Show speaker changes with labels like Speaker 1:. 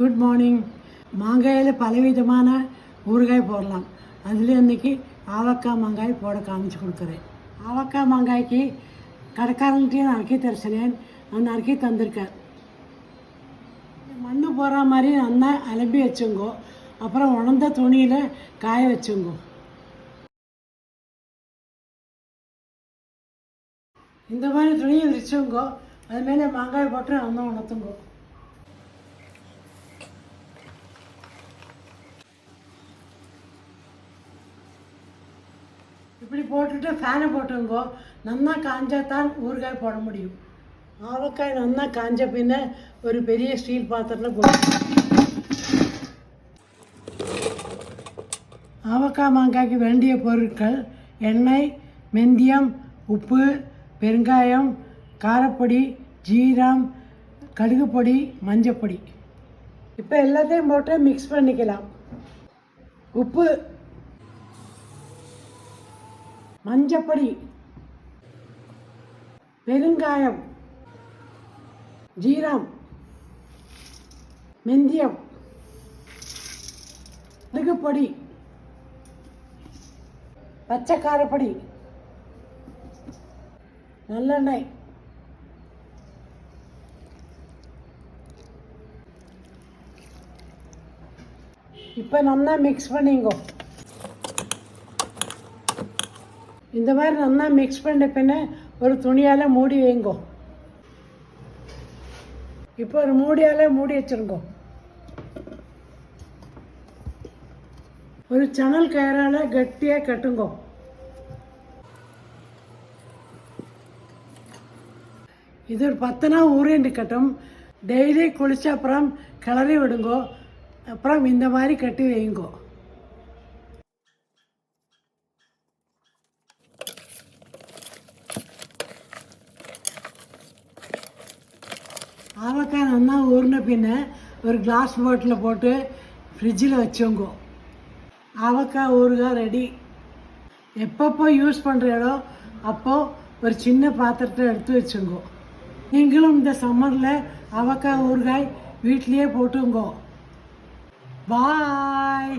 Speaker 1: Good morning. மாங்காயில் பலவிதமான ஊறுகாய் போடலாம். அதில் இன்றைக்கி ஆவக்காய் மாங்காய் போட காமிச்சு கொடுக்குறேன். ஆவக்காய் மாங்காய்க்கு கடைக்காரன்கிட்டையும் நறுக்கி தரிசனேன். அவன் நறுக்கி தந்திருக்கார். மண் போகிற மாதிரி நல்லா அலம்பி வச்சுங்கோ. அப்புறம் உணர்ந்த துணியில் காய வச்சுங்கோ. இந்த மாதிரி துணியை விரிச்சுங்கோ. அதுமாரி மாங்காய் போட்டு நல்லா உணர்த்துங்கோ. இப்படி போட்டுட்டு ஃபேனை போட்டுங்கோ. நல்லா காஞ்சாதான் ஊறுகாய் போட முடியும். ஆவக்காய் நல்லா காஞ்ச பின்ன ஒரு பெரிய ஸ்டீல் பாத்திரத்தில் போட்டு ஆவக்காய் மாங்காய்க்கு வேண்டிய பொருட்கள்: எண்ணெய், வெந்தயம், உப்பு, பெருங்காயம், காரப்பொடி, ஜீரம், கடுகு பொடி, மஞ்சப்பொடி. இப்போ எல்லாத்தையும் போட்டு மிக்ஸ் பண்ணிக்கலாம். உப்பு, மஞ்சப்பொடி, பெருங்காயம், ஜீரம், வெந்தயம், கடுகு பொடி, பச்சை காரப்பொடி, நல்லெண்ணெய். இப்போ நல்லா மிக்ஸ் பண்ணிங்கோ. இந்த மாதிரி நல்லா மிக்ஸ் பண்ண பின்ன ஒரு துணியால் மூடி வைங்கோ. இப்போ ஒரு மூடியால் மூடி வச்சுருங்கோ. ஒரு சணல் கயிறால் கட்டியாக கட்டுங்கோ. இது ஒரு 10 நாள் ஊறிண்டு கட்டும். டெய்லி குளிச்ச அப்புறம் கிளறி விடுங்கோ. அப்புறம் இந்த மாதிரி கட்டி வைங்கோ. ஆவக்காய் நல்லா ஊறின பின்ன ஒரு கிளாஸ் பாட்டில் போட்டு ஃப்ரிட்ஜில் வச்சோங்கோ. ஆவக்காய் ஊறுகாய் ரெடி. எப்பப்போ யூஸ் பண்ணுறீங்களோ அப்போது ஒரு சின்ன பாத்திரத்தை எடுத்து வச்சுங்கோ. நீங்களும் இந்த சம்மரில் ஆவக்காய் ஊறுகாய் வீட்லேயே போட்டுங்கோ. பாய்.